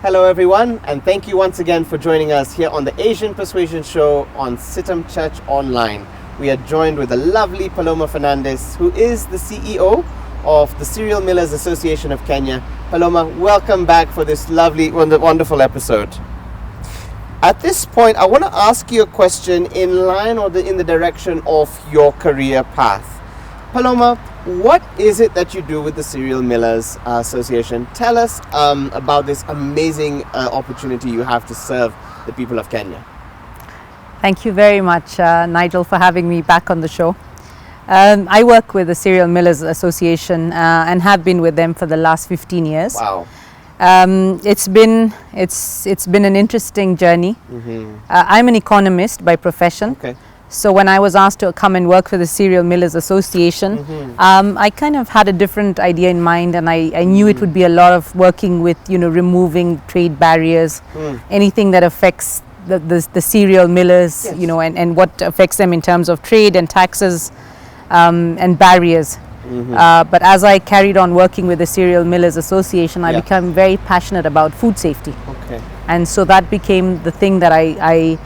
Hello everyone, and thank you once again for joining us here on the Asian Persuasion Show on CITAM ChurchOnline. We are joined with the lovely Paloma Fernandez, who is the CEO of the Cereal Millers Association of Kenya. Paloma, welcome back for this lovely, wonderful episode. At this point, I want to ask you a question in line or in the direction of your career path. Paloma, what is it that you do with the Cereal Millers Association? Tell us about this amazing opportunity you have to serve the people of Kenya. Thank you very much, Nigel, for having me back on the show. I work with the Cereal Millers Association and have been with them for the last 15 years. Wow. It's been an interesting journey. Mm-hmm. I'm an economist by profession. Okay. So when I was asked to come and work for the Cereal Millers Association, I kind of had a different idea in mind, and I knew it would be a lot of working with, removing trade barriers, anything that affects the cereal millers, yes. and what affects them in terms of trade and taxes and barriers. But as I carried on working with the Cereal Millers Association, I became very passionate about food safety. Okay. And so that became the thing that I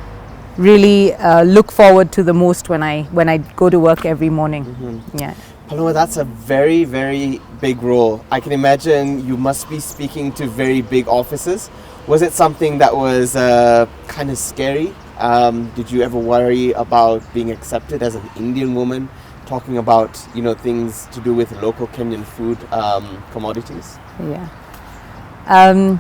really look forward to the most when I go to work every morning. Yeah. Paloma, that's a very, very big role. I can imagine you must be speaking to very big offices. Was it something that was kind of scary? Did you ever worry about being accepted as an Indian woman, talking about things to do with local Kenyan food commodities? Yeah.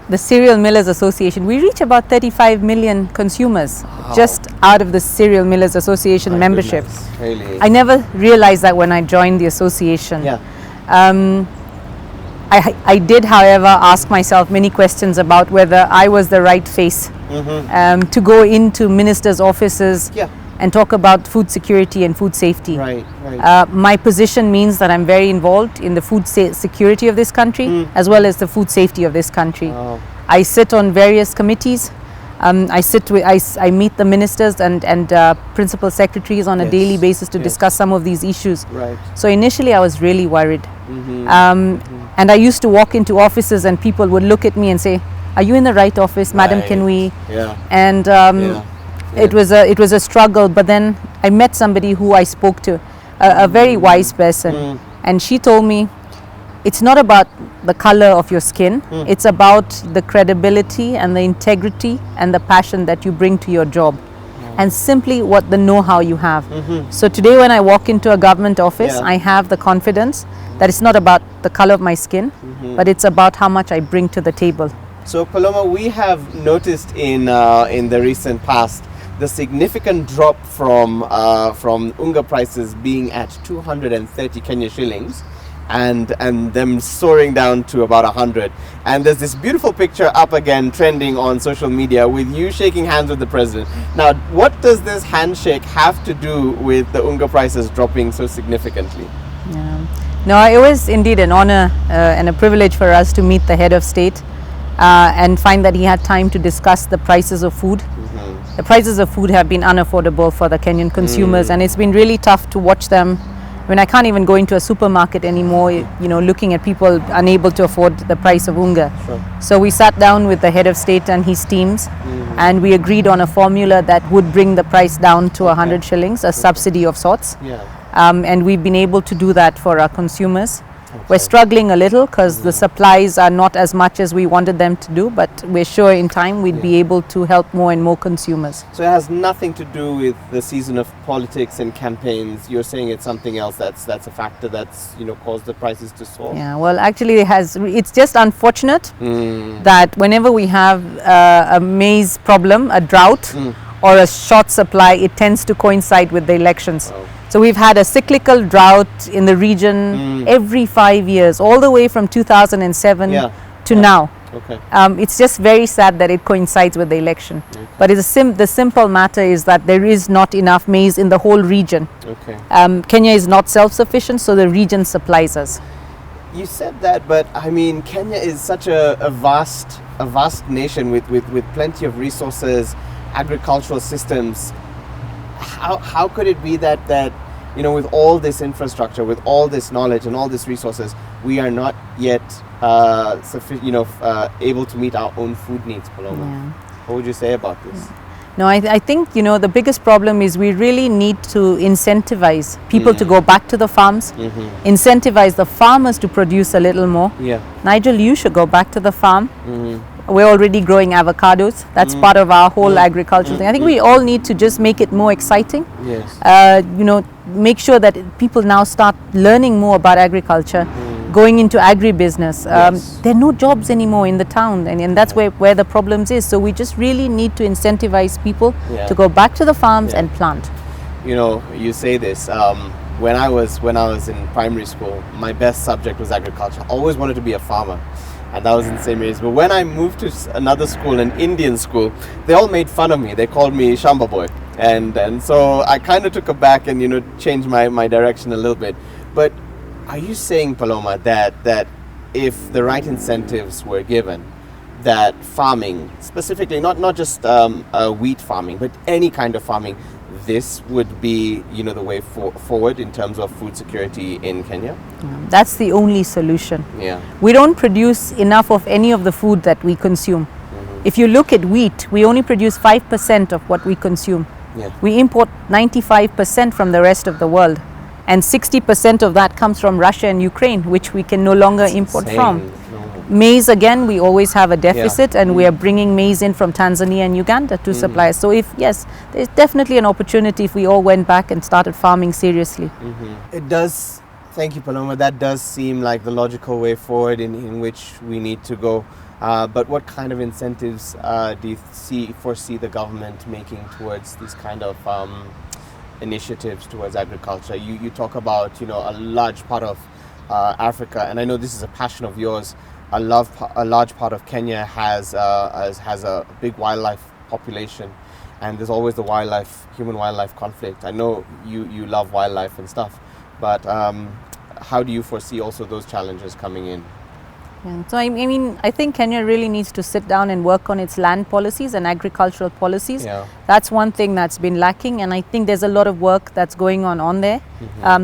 The Cereal Millers Association, we reach about 35 million consumers just out of the Cereal Millers Association membership. Goodness, really? I never realized that when I joined the association. Yeah. I did, however, ask myself many questions about whether I was the right face to go into ministers' offices and talk about food security and food safety. Right. My position means that I'm very involved in the food security of this country as well as the food safety of this country. I sit on various committees. I meet the ministers and principal secretaries on a daily basis to discuss some of these issues. Right. So initially I was really worried. And I used to walk into offices and people would look at me and say, "Are you in the right office, madam? Can we?" Yeah. And it was a struggle, but then I met somebody who I spoke to, a very wise person, and she told me, it's not about the color of your skin, it's about the credibility and the integrity and the passion that you bring to your job, and simply what the know-how you have. So today when I walk into a government office, I have the confidence that it's not about the color of my skin, but it's about how much I bring to the table. So Paloma, we have noticed in the recent past the significant drop from unga prices being at 230 Kenya shillings and them soaring down to about 100. And there's this beautiful picture up again trending on social media with you shaking hands with the president. Now, what does this handshake have to do with the unga prices dropping so significantly? No, it was indeed an honor and a privilege for us to meet the head of state and find that he had time to discuss the prices of food. The prices of food have been unaffordable for the Kenyan consumers, and it's been really tough to watch them. When I can't even go into a supermarket anymore, looking at people unable to afford the price of unga. Sure. So we sat down with the head of state and his teams, and we agreed on a formula that would bring the price down to 100 shillings, a subsidy of sorts. Yeah. And we've been able to do that for our consumers. We're struggling a little because the supplies are not as much as we wanted them to do, but we're sure in time we'd be able to help more and more consumers. So it has nothing to do with the season of politics and campaigns. You're saying it's something else that's a factor that's caused the prices to soar. Yeah, well, actually it's just unfortunate that whenever we have a maize problem, a drought or a short supply, it tends to coincide with the elections. So we've had a cyclical drought in the region every 5 years, all the way from 2007 to now. Okay. It's just very sad that it coincides with the election. Okay. But the simple matter is that there is not enough maize in the whole region. Okay. Kenya is not self-sufficient, so the region supplies us. You said that, but I mean, Kenya is such a vast nation with plenty of resources, agricultural systems. How could it be that you know, with all this infrastructure, with all this knowledge and all these resources, we are not yet able to meet our own food needs, Paloma. Yeah. What would you say about this? No, I think, you know, the biggest problem is we really need to incentivize people to go back to the farms, incentivize the farmers to produce a little more. Yeah. Nigel, you should go back to the farm. We're already growing avocados. That's part of our whole agricultural thing. I think we all need to just make it more exciting. Yes. You know, make sure that people now start learning more about agriculture, going into agribusiness. There are no jobs anymore in the town, and that's where the problems is. So we just really need to incentivize people to go back to the farms and plant. You know, you say this. When I was in primary school, my best subject was agriculture. I always wanted to be a farmer. And that was in St. Mary's. But when I moved to another school, an Indian school, they all made fun of me. They called me Shamba boy. And so I kind of took it back and, you know, changed my direction a little bit. But are you saying, Paloma, that if the right incentives were given, that farming, specifically not just wheat farming, but any kind of farming, this would be, you know, the way forward in terms of food security in Kenya? That's the only solution. Yeah. We don't produce enough of any of the food that we consume. If you look at wheat, we only produce 5% of what we consume. Yeah. We import 95% from the rest of the world. And 60% of that comes from Russia and Ukraine, which we can no longer import from. Maize, again, we always have a deficit, and we are bringing maize in from Tanzania and Uganda to supply. So there's definitely an opportunity if we all went back and started farming seriously. It does, thank you, Paloma, that does seem like the logical way forward in which we need to go. But what kind of incentives do you foresee the government making towards these kind of initiatives towards agriculture? You talk about, you know, a large part of Africa, and I know this is a passion of yours. A large part of Kenya has a big wildlife population, and there's always the human-wildlife conflict. I know you love wildlife and stuff, but how do you foresee also those challenges coming in? Yeah. So I think Kenya really needs to sit down and work on its land policies and agricultural policies. Yeah. That's one thing that's been lacking, and I think there's a lot of work that's going on there.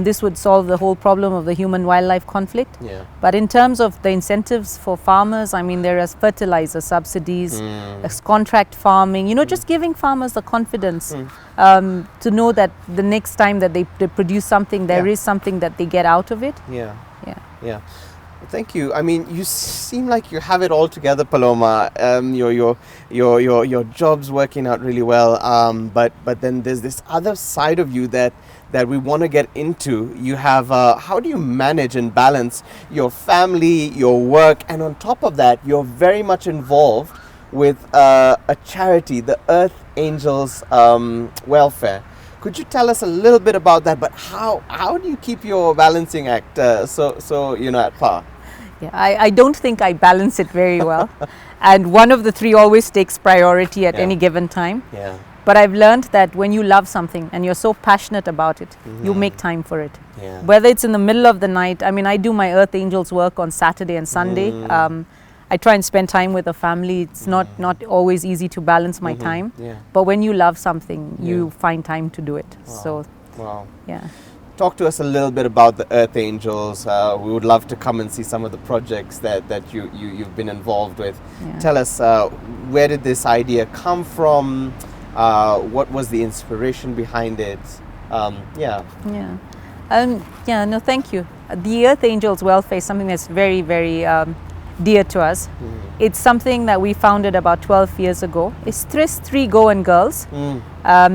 This would solve the whole problem of the human-wildlife conflict. Yeah. But in terms of the incentives for farmers, I mean, there is fertilizer subsidies, there's contract farming, you know, just giving farmers the confidence to know that the next time that they produce something, there is something that they get out of it. Yeah. Thank you. I mean, you seem like you have it all together, Paloma. Your job's working out really well. But then there's this other side of you that we want to get into. You have how do you manage and balance your family, your work, and on top of that, you're very much involved with a charity, the Earth Angels Welfare. Could you tell us a little bit about that? But how do you keep your balancing act so you know, at par? Yeah, I don't think I balance it very well. And one of the three always takes priority at any given time. Yeah. But I've learned that when you love something and you're so passionate about it, you make time for it. Yeah. Whether it's in the middle of the night, I mean, I do my Earth Angels work on Saturday and Sunday. I try and spend time with the family. It's not always easy to balance my time. Yeah. But when you love something, you find time to do it. Wow. So, yeah. Talk to us a little bit about the Earth Angels. We would love to come and see some of the projects that you've been involved with. Yeah. Tell us, where did this idea come from? What was the inspiration behind it? Thank you. The Earth Angels Welfare is something that's very, very dear to us. It's something that we founded about 12 years ago. It's three Goan girls.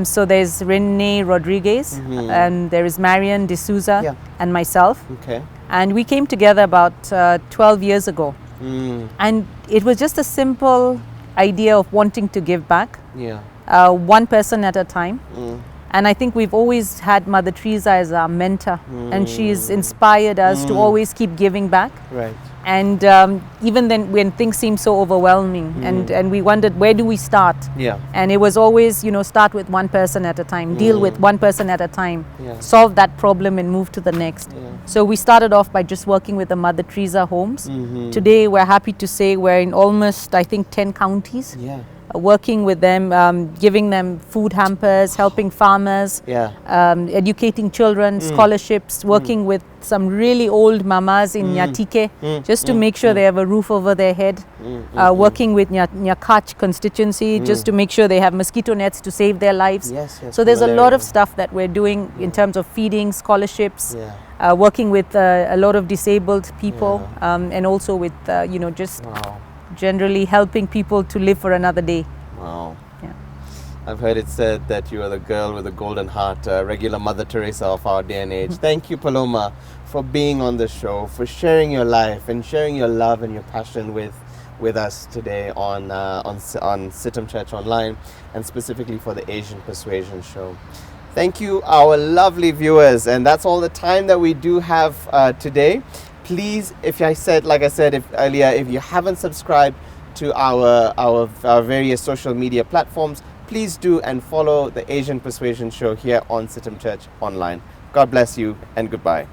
So there's Renee Rodriguez, and there is Marian D'Souza, and myself. Okay. And we came together about 12 years ago. And it was just a simple idea of wanting to give back, one person at a time. And I think we've always had Mother Teresa as our mentor, and she's inspired us to always keep giving back. Right. And even then, when things seem so overwhelming, and we wondered, where do we start? Yeah. And it was always, start with one person at a time, deal with one person at a time, Yeah. solve that problem and move to the next. Yeah. So we started off by just working with the Mother Teresa homes. Today, we're happy to say we're in almost, I think, 10 counties. Yeah. working with them, giving them food hampers, helping farmers, educating children, scholarships, working with some really old mamas in Nyatike, just to make sure they have a roof over their head, working with Nyakach constituency, just to make sure they have mosquito nets to save their lives. So there's a lot of stuff that we're doing in terms of feeding, scholarships, working with a lot of disabled people, and also with, just generally helping people to live for another day. Wow. Yeah. I've heard it said that you are the girl with a golden heart, regular Mother Teresa of our day and age. Thank you, Paloma, for being on the show, for sharing your life and sharing your love and your passion with us today on CITAM Church Online, and specifically for the Asian Persuasion Show. Thank you, our lovely viewers, and that's all the time that we do have today. Please, if you haven't subscribed to our various social media platforms, please do and follow the Asian Persuasion Show here on CITAM Church Online. God bless you and goodbye.